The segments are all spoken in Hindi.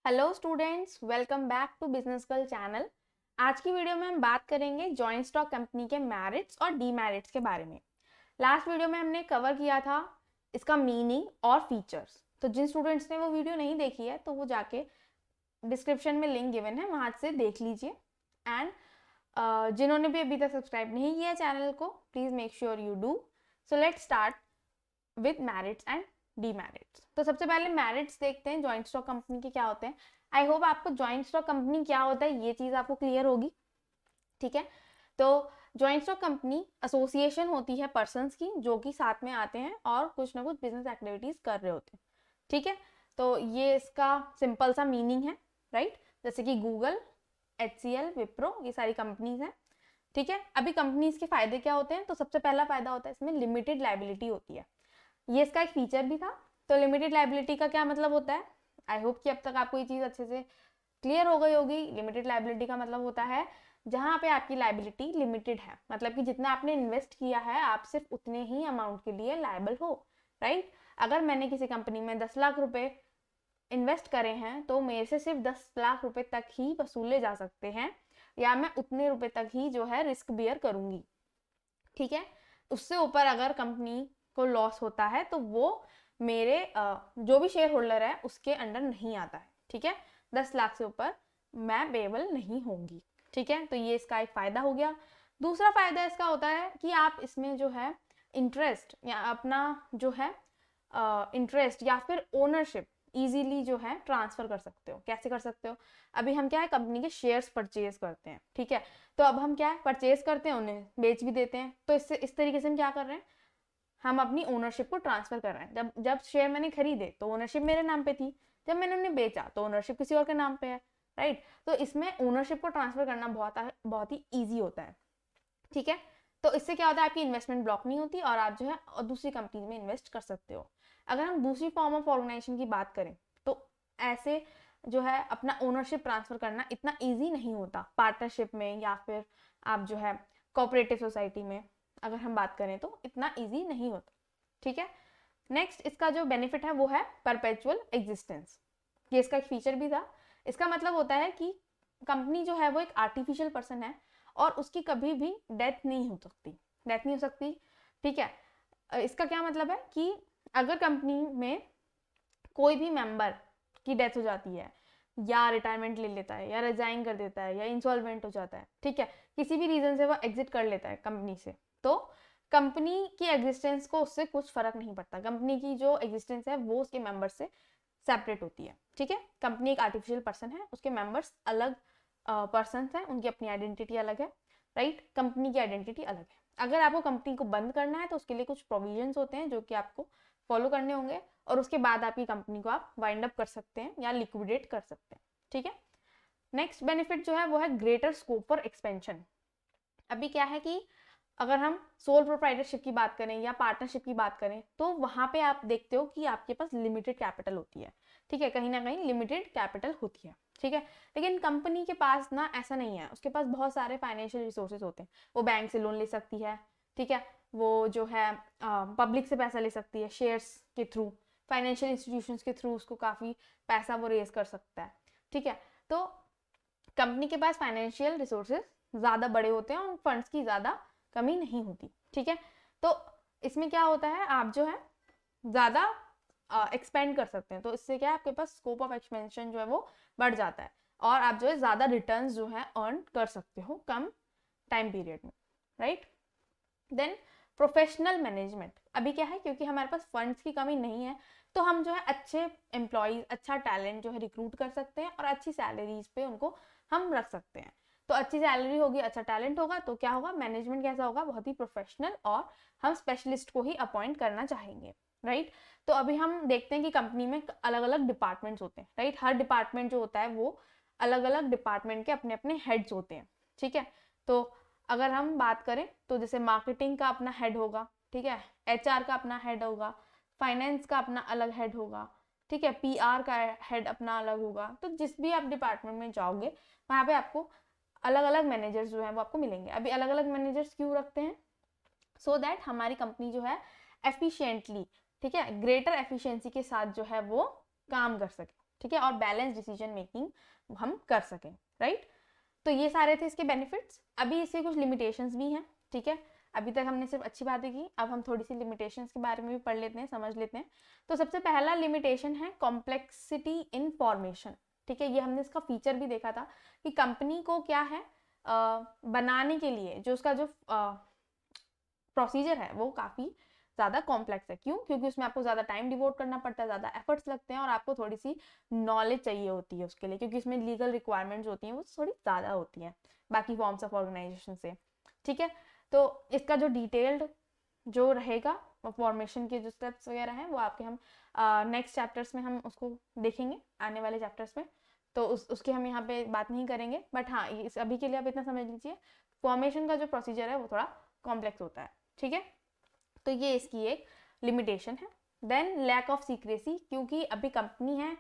Hello students, welcome back to business girl channel. आज की वीडियो में हम बात करेंगे जॉइंट स्टॉक कंपनी के मेरिट्स और डीमेरिट्स के बारे में। लास्ट वीडियो में हमने कवर किया था इसका मीनिंग और फीचर्स। तो जिन स्टूडेंट्स ने वो वीडियो नहीं देखी है तो वो जाके डिस्क्रिप्शन में लिंक गिवन है, वहाँ से देख लीजिए। एंड जिन्होंने भी अभी तक सब्सक्राइब नहीं किया चैनल को, please make sure you do. So let's start with merits and demerits. तो सबसे पहले मेरिट्स देखते हैं जॉइंट स्टॉक कंपनी के क्या होते हैं। आई होप आपको जॉइंट स्टॉक कंपनी क्या होता है ये चीज़ आपको क्लियर होगी। ठीक है, तो जॉइंट स्टॉक कंपनी एसोसिएशन होती है पर्सन्स की जो कि साथ में आते हैं और कुछ ना कुछ बिजनेस एक्टिविटीज कर रहे होते हैं। ठीक है, तो ये इसका सिंपल सा मीनिंग है, राइट। जैसे कि गूगल, HCL, विप्रो, ये सारी कंपनीज हैं। ठीक है, अभी कंपनीज के फायदे क्या होते हैं, तो सबसे पहला फायदा होता है इसमें लिमिटेड लाइबिलिटी होती है। ये इसका एक फीचर भी था। तो लिमिटेड लाइबिलिटी का क्या मतलब होता है, आई होप कि अब तक आपको ये चीज़ अच्छे से क्लियर हो गई होगी। लिमिटेड लाइबिलिटी का मतलब होता है जहाँ पे आपकी लाइबिलिटी लिमिटेड है, मतलब कि जितना आपने इन्वेस्ट किया है आप सिर्फ उतने ही अमाउंट के लिए लायबल हो, राइट। अगर मैंने किसी कंपनी में 10 लाख रुपए इन्वेस्ट करे हैं तो मेरे से सिर्फ 10 लाख रुपए तक ही वसूले जा सकते हैं, या मैं उतने रुपए तक ही जो है रिस्क बियर करूंगी। ठीक है, उससे ऊपर अगर कंपनी को लॉस होता है तो वो मेरे जो भी शेयर होल्डर है उसके अंडर नहीं आता है। ठीक है, 10 लाख से ऊपर मैं पेएबल नहीं होंगी। ठीक है, तो ये इसका एक फायदा हो गया। दूसरा फायदा इसका होता है कि आप इसमें जो है इंटरेस्ट या अपना जो है इंटरेस्ट या फिर ओनरशिप इजीली जो है ट्रांसफर कर सकते हो। कैसे कर सकते हो, अभी हम क्या है कंपनी के शेयर्स परचेज करते हैं। ठीक है, तो अब हम क्या है परचेज करते हैं, उन्हें बेच भी देते हैं। तो इससे इस तरीके से हम क्या कर रहे हैं, हम अपनी ओनरशिप को ट्रांसफर कर रहे हैं। जब जब शेयर मैंने खरीदे तो ओनरशिप मेरे नाम पे थी, जब मैंने उन्हें बेचा तो ओनरशिप किसी और के नाम पे है, राइट। तो इसमें ओनरशिप को ट्रांसफर करना बहुत ही ईजी होता है। ठीक है, तो इससे क्या होता है आपकी इन्वेस्टमेंट ब्लॉक नहीं होती और आप जो है दूसरी कंपनी में इन्वेस्ट कर सकते हो। अगर हम दूसरी फॉर्म ऑफ ऑर्गेनाइजेशन की बात करें तो ऐसे जो है अपना ओनरशिप ट्रांसफर करना इतना ईजी नहीं होता। पार्टनरशिप में या फिर आप जो है कोऑपरेटिव सोसाइटी में अगर हम बात करें तो इतना ईजी नहीं होता। ठीक है, नेक्स्ट इसका जो बेनिफिट है वो है परपेचुअल एग्जिस्टेंस। ये इसका एक फीचर भी था। इसका मतलब होता है कि कंपनी जो है वो एक आर्टिफिशियल पर्सन है और उसकी कभी भी डेथ नहीं हो सकती, डेथ नहीं हो सकती। ठीक है, इसका क्या मतलब है कि अगर कंपनी में कोई भी मेंबर की डेथ हो जाती है या रिटायरमेंट ले लेता है या रिजाइन कर देता है या इंसॉल्वेंट हो जाता है, ठीक है, किसी भी रीजन से वो एग्जिट कर लेता है कंपनी से, तो कंपनी की एग्जिस्टेंस को उससे कुछ फर्क नहीं पड़ता। कंपनी की जो एग्जिस्टेंस है वो उसके मेंबर से सेपरेट होती है। ठीक है, कंपनी एक आर्टिफिशियल पर्सन है, उसके मेंबर्स अलग पर्सन हैं, उनकी अपनी आइडेंटिटी अलग है, राइट। कंपनी की आइडेंटिटी अलग है। अगर आपको कंपनी को बंद करना है तो उसके लिए कुछ प्रोविजंस होते हैं जो कि आपको फॉलो करने होंगे और उसके बाद आपकी कंपनी को आप वाइंड अप कर सकते हैं या लिक्विडेट कर सकते हैं। ठीक है, नेक्स्ट बेनिफिट जो है वो है ग्रेटर स्कोप फॉर एक्सपेंशन। अभी क्या है कि अगर हम सोल प्रोप्राइटरशिप की बात करें या पार्टनरशिप की बात करें तो वहां पे आप देखते हो कि आपके पास लिमिटेड कैपिटल होती है। ठीक है, कहीं ना कहीं लिमिटेड कैपिटल होती है। ठीक है, लेकिन कंपनी के पास ना ऐसा नहीं है, उसके पास बहुत सारे फाइनेंशियल रिसोर्सेज होते हैं। वो बैंक से लोन ले सकती है, ठीक है, वो जो है पब्लिक से पैसा ले सकती है, शेयर्स के थ्रू, फाइनेंशियल इंस्टीट्यूशंस के थ्रू उसको काफ़ी पैसा वो रेज कर सकता है। ठीक है, तो कंपनी के पास फाइनेंशियल रिसोर्सेज ज़्यादा बड़े होते हैं और फंड्स की ज़्यादा कमी नहीं होती। ठीक है, तो इसमें क्या होता है आप जो है ज़्यादा एक्सपेंड कर सकते हैं, तो इससे क्या है आपके पास स्कोप ऑफ एक्सपेंशन जो है वो बढ़ जाता है और आप जो है ज़्यादा रिटर्न्स जो है अर्न कर सकते हो कम टाइम पीरियड में, राइट। Then professional management. अभी क्या है क्योंकि हमारे पास फंड्स की कमी नहीं है तो हम जो है अच्छे एम्प्लॉयज, अच्छा टैलेंट जो है रिक्रूट कर सकते हैं और अच्छी सैलरीज पे उनको हम रख सकते हैं। तो अच्छी सैलरी होगी, अच्छा टैलेंट होगा तो क्या होगा, मैनेजमेंट कैसा होगा, बहुत ही प्रोफेशनल, और हम स्पेशलिस्ट को ही अपॉइंट करना चाहेंगे, राइट। तो अभी हम देखते हैं कि कंपनी में अलग अलग डिपार्टमेंट्स होते हैं, राइट। हर डिपार्टमेंट जो होता है वो अलग अलग डिपार्टमेंट के अपने अपने हेड्स होते हैं। ठीक है, तो अगर हम बात करें तो जैसे मार्केटिंग का अपना हेड होगा, ठीक है, HR का अपना हेड होगा, फाइनेंस का अपना अलग हेड होगा, ठीक है, PR का हेड अपना अलग होगा। तो जिस भी आप डिपार्टमेंट में जाओगे वहाँ पे आपको अलग अलग मैनेजर्स जो है वो आपको मिलेंगे। अभी अलग अलग मैनेजर्स क्यों रखते हैं, सो दैट हमारी कंपनी जो है एफिशिएंटली, ठीक है, ग्रेटर एफिशिएंसी के साथ जो है वो काम कर सके। ठीक है, और बैलेंस डिसीजन मेकिंग हम कर सकें, राइट। तो ये सारे थे इसके बेनिफिट्स। अभी इसके कुछ लिमिटेशंस भी हैं, ठीक है। अभी तक हमने सिर्फ अच्छी बातें की, अब हम थोड़ी सी लिमिटेशंस के बारे में भी पढ़ लेते हैं, समझ लेते हैं। तो सबसे पहला लिमिटेशन है कॉम्प्लेक्सिटी इन फॉर्मेशन, ठीक है। ये हमने इसका फीचर भी देखा था कि कंपनी को क्या है बनाने के लिए जो उसका जो प्रोसीजर है वो काफ़ी ज़्यादा कॉम्प्लेक्स है। क्यों? क्योंकि उसमें आपको ज़्यादा टाइम डिवोट करना पड़ता है, ज़्यादा एफर्ट्स लगते हैं और आपको थोड़ी सी नॉलेज चाहिए होती है उसके लिए, क्योंकि उसमें लीगल रिक्वायरमेंट्स होती हैं वो थोड़ी ज़्यादा होती हैं बाकी फॉर्म्स ऑफ ऑर्गेनाइजेशन से, ठीक है। तो इसका जो डिटेल्ड जो रहेगा फॉर्मेशन के जो स्टेप्स वगैरह हैं वो आपके हम नेक्स्ट चैप्टर्स में हम उसको देखेंगे, आने वाले चैप्टर्स में। तो उसकी हम यहाँ पे बात नहीं करेंगे, बट हाँ इस अभी के लिए आप इतना समझ लीजिए, फॉर्मेशन का जो प्रोसीजर है वो थोड़ा कॉम्प्लेक्स होता है, ठीक है। तो ये इसकी एक लिमिटेशन है। देन लैक ऑफ सीक्रेसी, क्योंकि अभी कंपनी है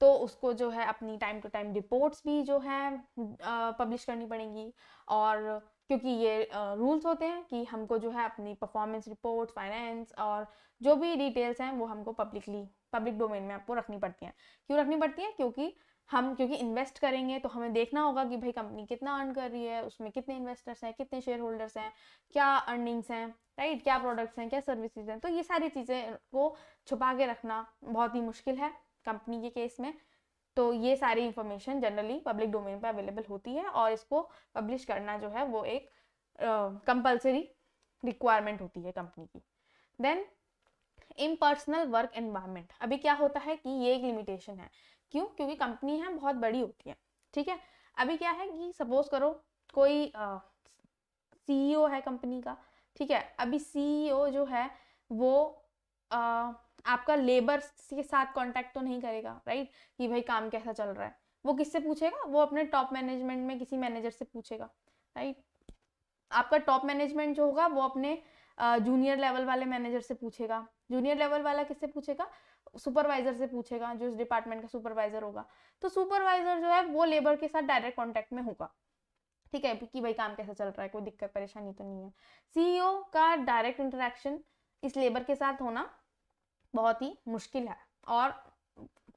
तो उसको जो है अपनी टाइम टू टाइम रिपोर्ट्स भी जो है पब्लिश करनी पड़ेंगी, और क्योंकि ये रूल्स होते हैं कि हमको जो है अपनी परफॉर्मेंस रिपोर्ट, फाइनेंस और जो भी डिटेल्स हैं वो हमको पब्लिक डोमेन में आपको रखनी पड़ती हैं। क्यों रखनी पड़ती हैं? क्योंकि इन्वेस्ट करेंगे तो हमें देखना होगा कि भाई कंपनी कितना अर्न कर रही है, उसमें कितने इन्वेस्टर्स हैं, कितने शेयर होल्डर्स हैं, क्या अर्निंग्स हैं, राइट, क्या प्रोडक्ट्स हैं, क्या सर्विसेज हैं। तो ये सारी चीज़ें को छुपा के रखना बहुत ही मुश्किल है कंपनी के केस में। तो ये सारी इंफॉर्मेशन जनरली पब्लिक डोमेन पे अवेलेबल होती है और इसको पब्लिश करना जो है वो एक कंपल्सरी रिक्वायरमेंट होती है कंपनी की। देन इम्पर्सनल वर्क एनवायरनमेंट, अभी क्या होता है कि ये एक लिमिटेशन है। क्यों? क्योंकि कंपनी है बहुत बड़ी होती है, ठीक है। अभी क्या है कि सपोज करो कोई सीईओ है कंपनी का, ठीक है। अभी सीईओ जो है वो आपका लेबर के साथ कांटेक्ट तो नहीं करेगा, राइट, कि भाई काम कैसा चल रहा है। वो किससे पूछेगा? वो अपने टॉप मैनेजमेंट में किसी मैनेजर से पूछेगा, राइट। आपका टॉप मैनेजमेंट जो होगा वो अपने जूनियर लेवल वाले मैनेजर से पूछेगा। जूनियर लेवल वाला किससे पूछेगा? सुपरवाइजर से पूछेगा, जो इस डिपार्टमेंट का सुपरवाइजर होगा। तो सुपरवाइजर जो है वो लेबर के साथ डायरेक्ट कांटेक्ट में होगा, ठीक है, कि भाई काम कैसा चल रहा है, कोई दिक्कत परेशानी तो नहीं है। सीईओ का डायरेक्ट इंटरेक्शन इस लेबर के साथ होना बहुत ही मुश्किल है और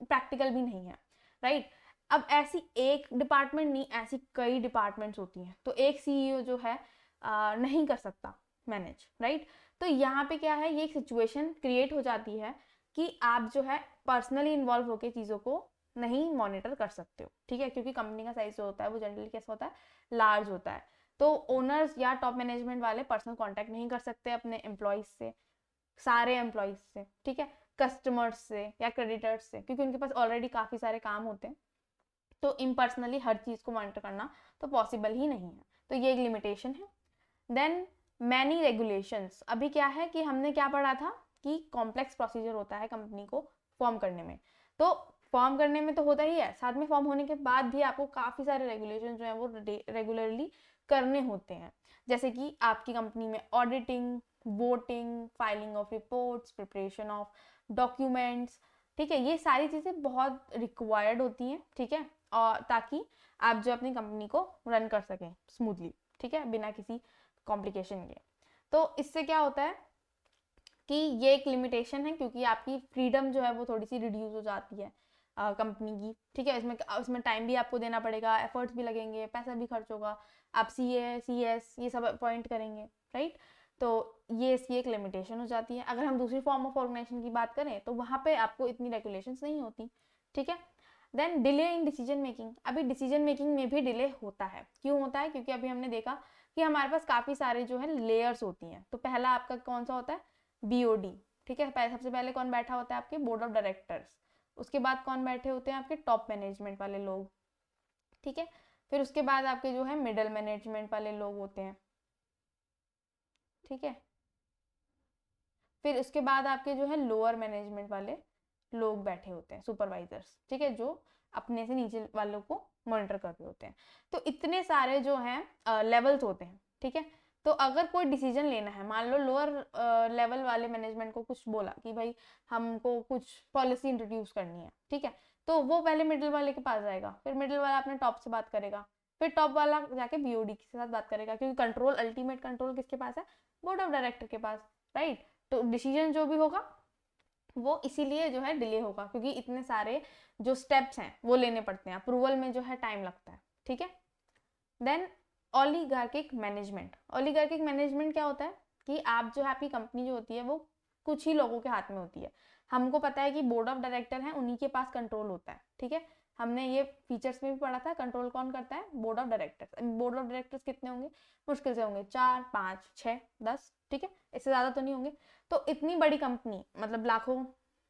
प्रैक्टिकल भी नहीं है, राइट। अब ऐसी एक डिपार्टमेंट नहीं, ऐसी कई डिपार्टमेंट्स होती हैं, तो एक सीईओ जो है नहीं कर सकता मैनेज, राइट। तो यहाँ पे क्या है, ये एक सिचुएशन क्रिएट हो जाती है कि आप जो है पर्सनली इन्वॉल्व होकर चीज़ों को नहीं मॉनिटर कर सकते हो, ठीक है, क्योंकि कंपनी का साइज जो होता है वो जनरली कैसा होता है, लार्ज होता है। तो ओनर्स या टॉप मैनेजमेंट वाले पर्सनल कांटेक्ट नहीं कर सकते अपने एम्प्लॉयज से, सारे एम्प्लॉयज से, ठीक है, कस्टमर्स से या क्रेडिटर्स से, क्योंकि उनके पास ऑलरेडी काफ़ी सारे काम होते हैं। तो इम्पर्सनली हर चीज़ को मॉनिटर करना तो पॉसिबल ही नहीं है, तो ये एक लिमिटेशन है। देन मैनी रेगुलेशंस, अभी क्या है कि हमने क्या पढ़ा था कि कॉम्प्लेक्स प्रोसीजर होता है कंपनी को फॉर्म करने में। तो फॉर्म करने में तो होता ही है, साथ में फॉर्म होने के बाद भी आपको काफ़ी सारे रेगुलेशन जो हैं वो रेगुलरली करने होते हैं। जैसे कि आपकी कंपनी में auditing, voting, filing of reports, preparation of documents, ठीक है, ये सारी चीज़ें बहुत रिक्वायर्ड होती हैं, ठीक है, और ताकि आप जो अपनी कंपनी को रन कर सकें स्मूथली, ठीक है, बिना किसी कॉम्प्लिकेशन के। तो इससे क्या होता है कि ये एक लिमिटेशन है, क्योंकि आपकी फ्रीडम जो है वो थोड़ी सी रिड्यूस हो जाती है कंपनी की, ठीक है। इसमें टाइम भी आपको देना पड़ेगा, एफर्ट्स भी लगेंगे, पैसा भी खर्च होगा, आप सीए, सीएस ये सब अपॉइंट करेंगे, राइट। तो ये इसकी एक लिमिटेशन हो जाती है। अगर हम दूसरी फॉर्म ऑफ ऑर्गेनाइजेशन की बात करें तो वहाँ पे आपको इतनी रेगुलेशंस नहीं होती, ठीक है। Then delay in decision making, अभी डिसीजन मेकिंग में भी डिले होता है। क्यों होता है? क्योंकि अभी हमने देखा कि हमारे पास काफ़ी सारे जो है लेयर्स होती हैं। तो पहला आपका कौन सा होता है? बीओडी, ठीक है। सबसे पहले कौन बैठा होता है? आपके बोर्ड ऑफ डायरेक्टर्स। उसके बाद कौन बैठे होते हैं? आपके टॉप मैनेजमेंट वाले लोग, ठीक है। फिर उसके बाद आपके जो है मिडल मैनेजमेंट वाले लोग होते हैं, ठीक है। फिर उसके बाद आपके जो है लोअर मैनेजमेंट वाले लोग बैठे होते हैं, सुपरवाइजर्स, ठीक है, जो अपने से नीचे वालों को मॉनिटर कर रहे होते हैं। तो इतने सारे जो हैं लेवल्स होते हैं, ठीक है। तो अगर कोई डिसीजन लेना है, मान लो लोअर लेवल वाले मैनेजमेंट को कुछ बोला कि भाई हमको कुछ पॉलिसी इंट्रोड्यूस करनी है, ठीक है, तो वो पहले मिडिल वाले के पास जाएगा, फिर मिडिल वाला अपने टॉप से बात करेगा, फिर टॉप वाला जाके बीओडी के साथ बात करेगा, क्योंकि कंट्रोल, अल्टीमेट कंट्रोल किसके पास है? बोर्ड ऑफ डायरेक्टर के पास, राइट। तो डिसीजन जो भी होगा वो इसीलिए जो है डिले होगा, क्योंकि इतने सारे जो स्टेप्स हैं वो लेने पड़ते हैं, अप्रूवल में जो है टाइम लगता है, ठीक है। Then oligarchic management. Oligarchic management क्या होता है कि आप जो है, आपकी कंपनी जो होती है वो कुछ ही लोगों के हाथ में होती है। हमको पता है कि बोर्ड ऑफ डायरेक्टर हैं, उन्हीं के पास कंट्रोल होता है, ठीक है। हमने ये फीचर्स में भी पढ़ा था, कंट्रोल कौन करता है, board of directors. Board of directors कितने होंगे, मुश्किल से होंगे 4, 5, 6, 10, ठीक है, इससे ज़्यादा तो नहीं होंगे। तो इतनी बड़ी कंपनी, मतलब लाखों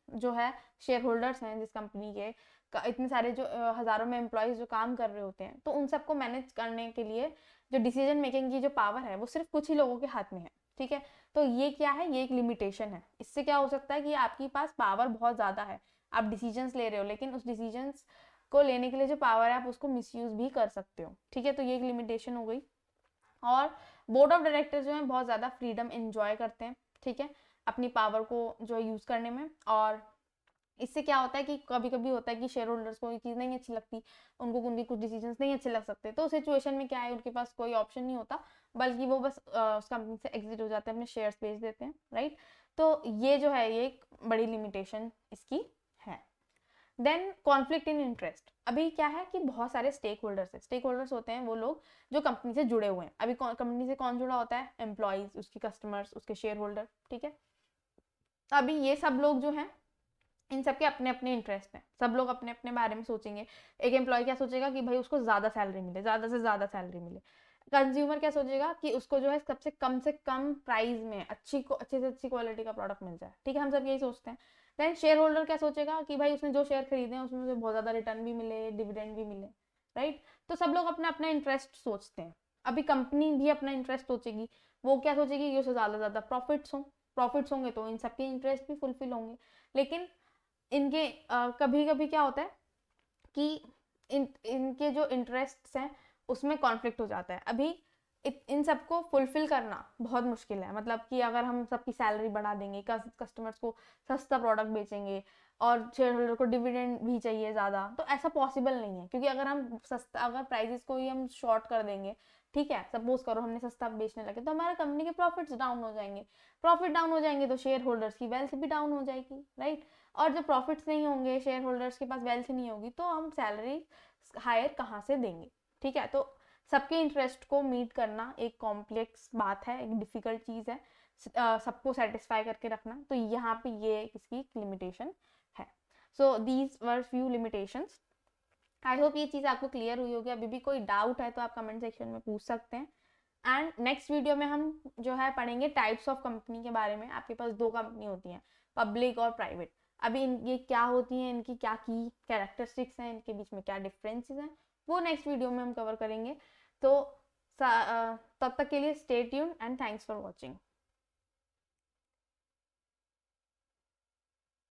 जो है शेयर होल्डर्स हैं जिस कंपनी के, इतने सारे जो हज़ारों में एम्प्लॉयज़ जो काम कर रहे होते हैं, तो उन सबको मैनेज करने के लिए जो डिसीजन मेकिंग की जो पावर है वो सिर्फ कुछ ही लोगों के हाथ में है, ठीक है। तो ये क्या है, ये एक लिमिटेशन है। इससे क्या हो सकता है कि आपके पास पावर बहुत ज़्यादा है, आप डिसीजंस ले रहे हो, लेकिन उस डिसीजंस को लेने के लिए जो पावर है आप उसको मिसयूज भी कर सकते हो, ठीक है। तो ये एक लिमिटेशन हो गई। और बोर्ड ऑफ डायरेक्टर जो है बहुत ज़्यादा फ्रीडम एंजॉय करते हैं, ठीक है, अपनी पावर को जो यूज़ करने में। और इससे क्या होता है कि कभी कभी होता है कि शेयर होल्डर्स को ये चीज़ नहीं अच्छी लगती, उनको उनके कुछ डिसीजंस नहीं अच्छे लग सकते, तो उस सिचुएशन में क्या है, उनके पास कोई ऑप्शन नहीं होता, बल्कि वो बस उस कंपनी से एग्जिट हो जाते हैं, अपने शेयर्स बेच देते हैं, राइट। तो ये जो है, ये एक बड़ी लिमिटेशन इसकी है। Then conflict in interest. अभी क्या है कि बहुत सारे स्टेक होल्डर्स है। स्टेक होल्डर्स होते हैं वो लोग जो कंपनी से जुड़े हुए हैं। अभी कंपनी से कौन जुड़ा होता है, एम्प्लॉयज, उसकी कस्टमर्स, उसके शेयर होल्डर, ठीक है। अभी ये सब लोग जो हैं, इन सबके अपने अपने इंटरेस्ट हैं, सब लोग अपने अपने बारे में सोचेंगे। एक एम्प्लॉय क्या सोचेगा कि भाई उसको ज़्यादा सैलरी मिले, ज़्यादा से ज़्यादा सैलरी मिले। कंज्यूमर क्या सोचेगा कि उसको जो है सबसे कम प्राइस में अच्छे से अच्छी क्वालिटी का प्रोडक्ट मिल जाए, ठीक है, हम सब यही सोचते हैं। देन शेयर होल्डर क्या सोचेगा कि भाई उसने जो शेयर खरीदे हैं उसमें से बहुत ज़्यादा रिटर्न भी मिले, डिविडेंड भी मिले, राइट। तो सब लोग अपना अपना इंटरेस्ट सोचते हैं। अभी कंपनी भी अपना इंटरेस्ट सोचेगी, वो क्या सोचेगी कि उससे ज़्यादा ज़्यादा प्रॉफिट्स होंगे तो इन सबके इंटरेस्ट भी फुलफिल होंगे। लेकिन इनके कभी कभी क्या होता है कि इनके जो इंटरेस्ट्स हैं उसमें कॉन्फ्लिक्ट हो जाता है। अभी इन सबको फुलफिल करना बहुत मुश्किल है, मतलब कि अगर हम सबकी सैलरी बढ़ा देंगे, कस्टमर्स को सस्ता प्रोडक्ट बेचेंगे और शेयर होल्डर को डिविडेंड भी चाहिए ज़्यादा, तो ऐसा पॉसिबल नहीं है। क्योंकि अगर प्राइजेस को ही हम शॉर्ट कर देंगे, ठीक है, सपोज करो हमने सस्ता बेचने लगे, तो हमारा कंपनी के प्रॉफिट्स डाउन हो जाएंगे। प्रॉफिट डाउन हो जाएंगे तो शेयर होल्डर्स की वेल्थ भी डाउन हो जाएगी, राइट। और जब प्रॉफिट्स नहीं होंगे, शेयर होल्डर्स के पास वेल्थ नहीं होगी, तो हम सैलरी हायर कहाँ से देंगे, ठीक है। तो सबके इंटरेस्ट को मीट करना एक कॉम्प्लेक्स बात है, एक डिफिकल्ट चीज़ है, सबको सेटिस्फाई करके रखना। तो यहाँ पे ये इसकी लिमिटेशन है। So these were few limitations. I hope ये चीज़ आपको क्लियर हुई होगी। अभी भी कोई डाउट है तो आप कमेंट सेक्शन में पूछ सकते हैं। एंड नेक्स्ट वीडियो में हम जो है पढ़ेंगे टाइप्स ऑफ कंपनी के बारे में। आपके पास 2 कंपनी होती हैं, पब्लिक और प्राइवेट। अभी ये क्या होती हैं, इनकी क्या की कैरेक्टरिस्टिक्स हैं, इनके बीच में क्या डिफरेंसेस हैं, वो नेक्स्ट वीडियो में हम कवर करेंगे। तो तब तक के लिए stay tuned and thanks for watching.